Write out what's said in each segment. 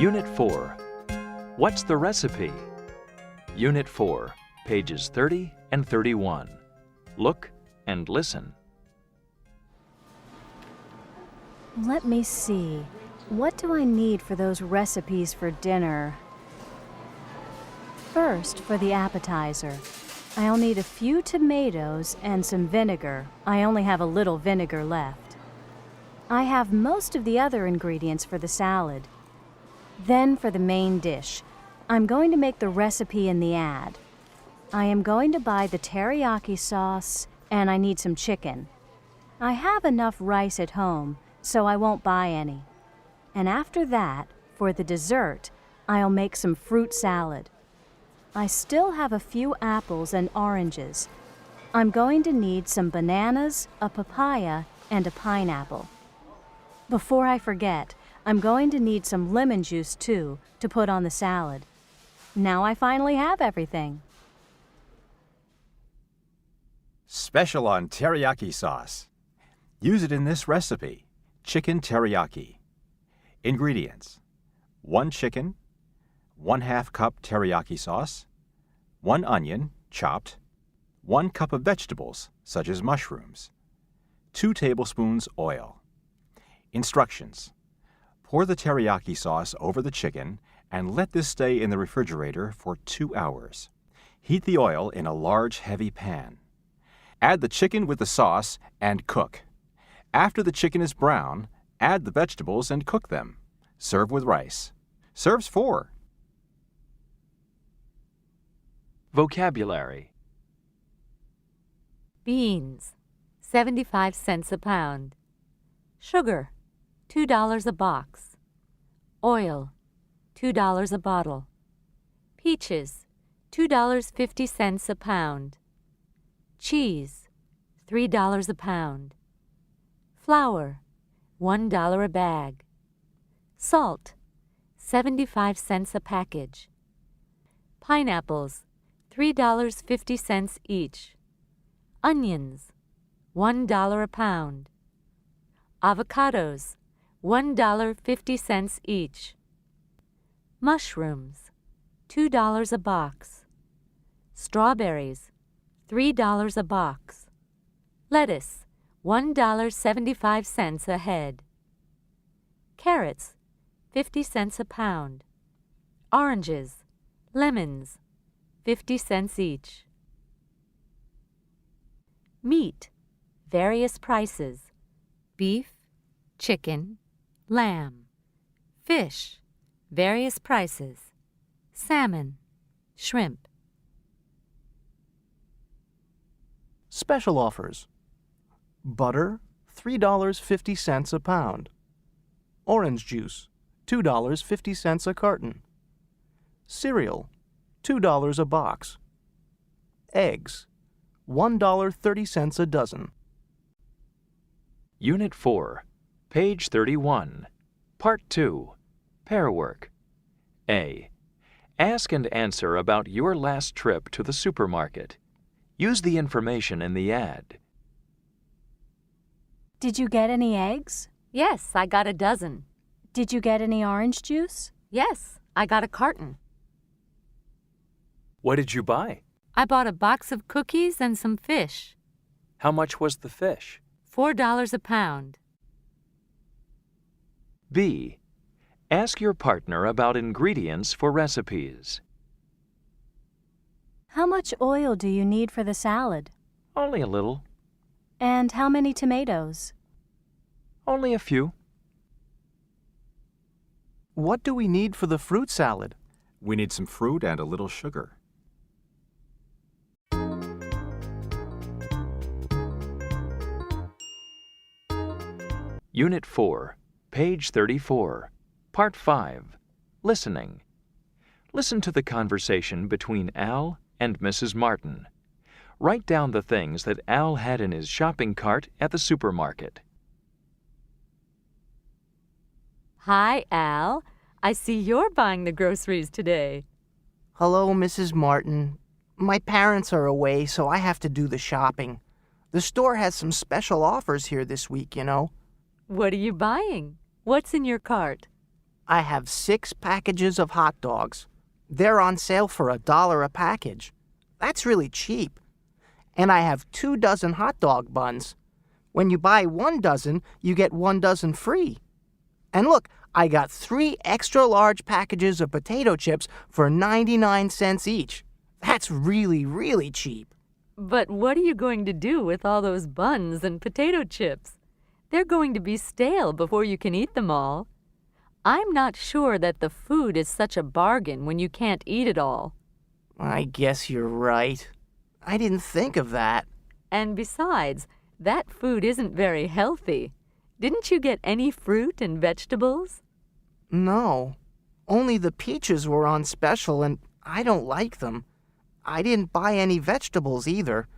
Unit 4. What's the recipe? Unit 4, pages 30 and 31. Look and listen. Let me see. What do I need for those recipes for dinner? First, for the appetizer, I'll need a few tomatoes and some vinegar. I only have a little vinegar left. I have most of the other ingredients for the salad. Then for the main dish, I'm going to make the recipe in the ad. I am going to buy the teriyaki sauce, and I need some chicken. I have enough rice at home, so I won't buy any. And after that, for the dessert, I'll make some fruit salad. I still have a few apples and oranges. I'm going to need some bananas, a papaya, and a pineapple. Before I forget, I'm going to need some lemon juice too to put on the salad. Now I finally have everything. Special on teriyaki sauce. Use it in this recipe, chicken teriyaki. Ingredients: 1 chicken, 1/2 cup teriyaki sauce, 1 onion, chopped, 1 cup of vegetables, such as mushrooms, 2 tablespoons oil. Instructions: pour the teriyaki sauce over the chicken and let this stay in the refrigerator for 2 hours. Heat the oil in a large, heavy pan. Add the chicken with the sauce and cook. After the chicken is brown, add the vegetables and cook them. Serve with rice. Serves 4. Vocabulary. Beans, 75 cents a pound. Sugar, $2 a box. Oil, $2 a bottle. Peaches, $2.50 a pound. Cheese, $3 a pound. Flour, $1 a bag. Salt, 75 cents a package. Pineapples, $3.50 each. Onions, $1 a pound. Avocados, $1.50 each. Mushrooms, $2 a box. Strawberries, $3 a box. Lettuce, $1.75 a head. Carrots, 50 cents a pound. Oranges, lemons, 50 cents each. Meat, various prices: beef, chicken, lamb. Fish, various prices: salmon, shrimp. Special offers: butter, $3.50 a pound. Orange juice, $2.50 a carton. Cereal, $2 a box. Eggs, $1.30 a dozen. Unit 4, page 31. Part 2, Pair Work. A. Ask and answer about your last trip to the supermarket. Use the information in the ad. Did you get any eggs? Yes, I got a dozen. Did you get any orange juice? Yes, I got a carton. What did you buy? I bought a box of cookies and some fish. How much was the fish? $4 a pound. B. Ask your partner about ingredients for recipes. How much oil do you need for the salad? Only a little. And how many tomatoes? Only a few. What do we need for the fruit salad? We need some fruit and a little sugar. Unit 4, page 34. Part 5, Listening. Listen to the conversation between Al and Mrs. Martin. Write down the things that Al had in his shopping cart at the supermarket. Hi, Al. I see you're buying the groceries today. Hello, Mrs. Martin. My parents are away, so I have to do the shopping. The store has some special offers here this week, you know. What are you buying? What's in your cart? I have 6 packages of hot dogs. They're on sale for $1 a package. That's really cheap. And I have 2 dozen hot dog buns. When you buy 1 dozen, you get 1 dozen free. And look, I got 3 extra large packages of potato chips for 99 cents each. That's really, really cheap. But what are you going to do with all those buns and potato chips? They're going to be stale before you can eat them all. I'm not sure that the food is such a bargain when you can't eat it all. I guess you're right. I didn't think of that. And besides, that food isn't very healthy. Didn't you get any fruit and vegetables? No. Only the peaches were on special and I don't like them. I didn't buy any vegetables either.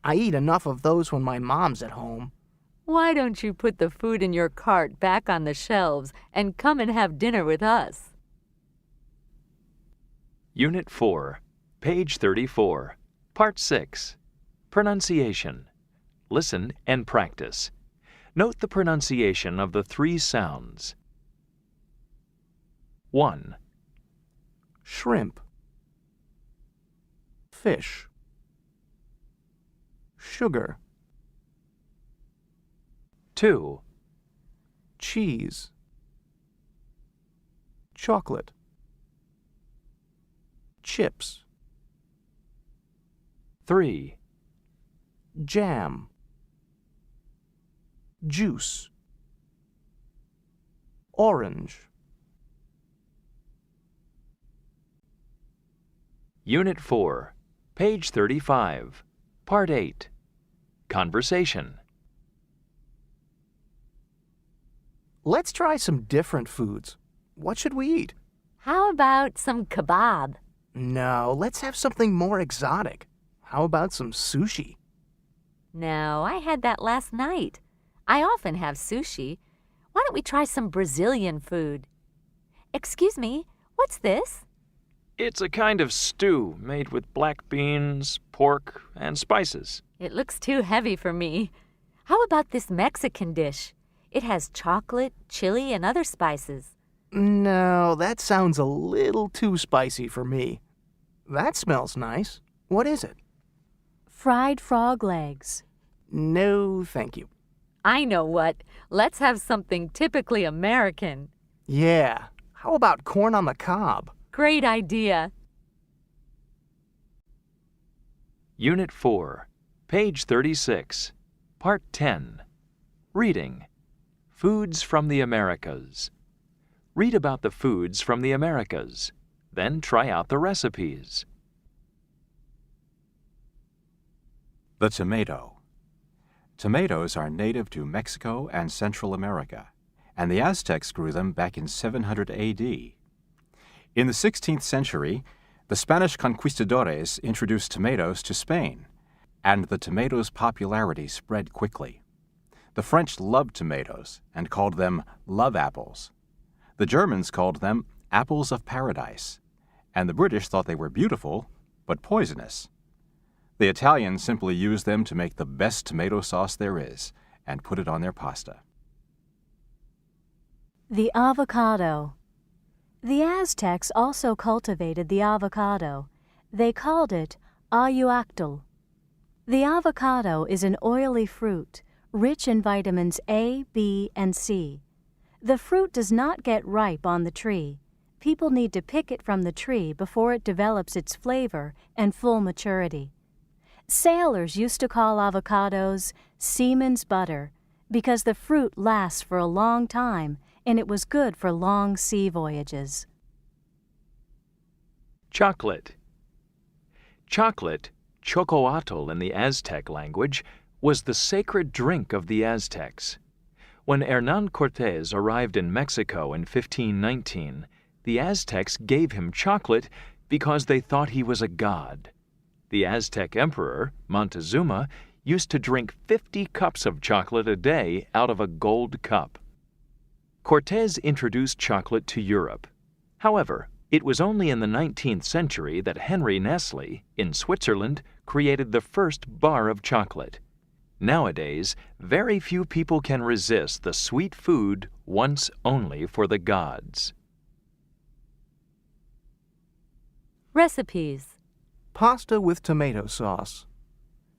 I eat enough of those when my mom's at home. Why don't you put the food in your cart back on the shelves and come and have dinner with us? Unit 4, page 34, Part 6. Pronunciation. Listen and practice. Note the pronunciation of the 3 sounds. 1, Shrimp. Fish. Sugar. 2, Cheese. Chocolate. Chips. 3, Jam. Juice. Orange. Unit 4, page 35, Part 8. Conversation. Let's try some different foods. What should we eat? How about some kebab? No, let's have something more exotic. How about some sushi? No, I had that last night. I often have sushi. Why don't we try some Brazilian food? Excuse me, what's this? It's a kind of stew made with black beans, pork, and spices. It looks too heavy for me. How about this Mexican dish? It has chocolate, chili, and other spices. No, that sounds a little too spicy for me. That smells nice. What is it? Fried frog legs. No, thank you. I know what. Let's have something typically American. Yeah, how about corn on the cob? Great idea. Unit 4, page 36, Part 10. Reading. Foods from the Americas. Read about the foods from the Americas. Then try out the recipes. The tomato. Tomatoes are native to Mexico and Central America, and the Aztecs grew them back in 700 A.D. In the 16th century, the Spanish conquistadores introduced tomatoes to Spain, and the tomato's popularity spread quickly. The French loved tomatoes and called them love apples. The Germans called them apples of paradise, and the British thought they were beautiful but poisonous. The Italians simply used them to make the best tomato sauce there is and put it on their pasta. The avocado. The Aztecs also cultivated the avocado. They called it ayuactl. The avocado is an oily fruit, rich in vitamins A, B, and C. The fruit does not get ripe on the tree. People need to pick it from the tree before it develops its flavor and full maturity. Sailors used to call avocados seaman's butter because the fruit lasts for a long time and it was good for long sea voyages. Chocolate. Chocolate, chocoatl in the Aztec language, was the sacred drink of the Aztecs. When Hernán Cortés arrived in Mexico in 1519, the Aztecs gave him chocolate because they thought he was a god. The Aztec emperor, Montezuma, used to drink 50 cups of chocolate a day out of a gold cup. Cortés introduced chocolate to Europe. However, it was only in the 19th century that Henry Nestle, in Switzerland, created the first bar of chocolate. Nowadays, very few people can resist the sweet food once only for the gods. Recipes. Pasta with tomato sauce.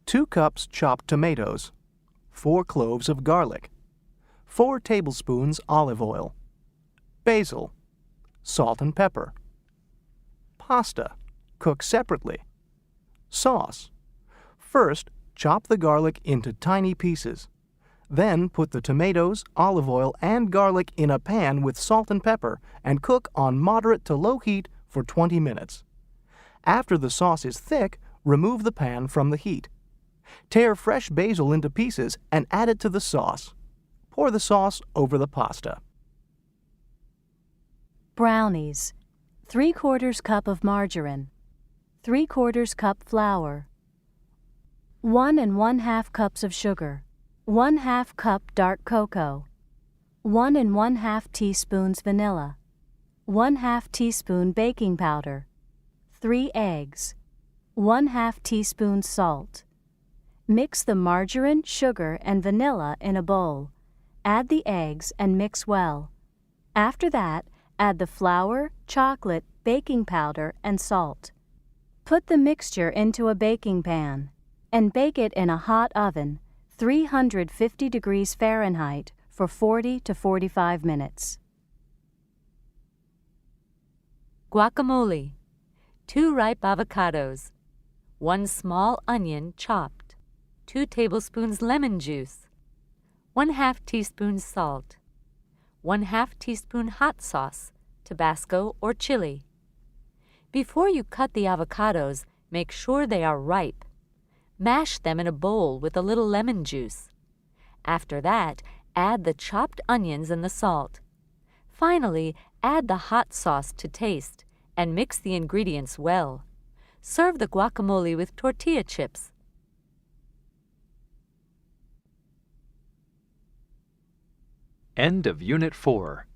2 cups chopped tomatoes. 4 cloves of garlic. 4 tablespoons olive oil. Basil. Salt and pepper. Pasta. Cook separately. Sauce. First, chop the garlic into tiny pieces. Then put the tomatoes, olive oil, and garlic in a pan with salt and pepper and cook on moderate to low heat for 20 minutes. After the sauce is thick, remove the pan from the heat. Tear fresh basil into pieces and add it to the sauce. Pour the sauce over the pasta. Brownies. 3/4 cup of margarine. 3/4 cup flour. 1 1/2 cups of sugar. 1/2 cup dark cocoa. 1 1/2 teaspoons vanilla. 1/2 teaspoon baking powder. 3 eggs. 1/2 teaspoon salt. Mix the margarine, sugar, and vanilla in a bowl. Add the eggs and mix well. After that, add the flour, chocolate, baking powder, and salt. Put the mixture into a baking pan and bake it in a hot oven, 350 degrees Fahrenheit, for 40 to 45 minutes. Guacamole. 2 ripe avocados. 1 small onion chopped. 2 tablespoons lemon juice. 1/2 teaspoon salt. 1/2 teaspoon hot sauce, Tabasco or chili. Before you cut the avocados, make sure they are ripe. Mash them in a bowl with a little lemon juice. After that, add the chopped onions and the salt. Finally, add the hot sauce to taste and mix the ingredients well. Serve the guacamole with tortilla chips. End of Unit 4.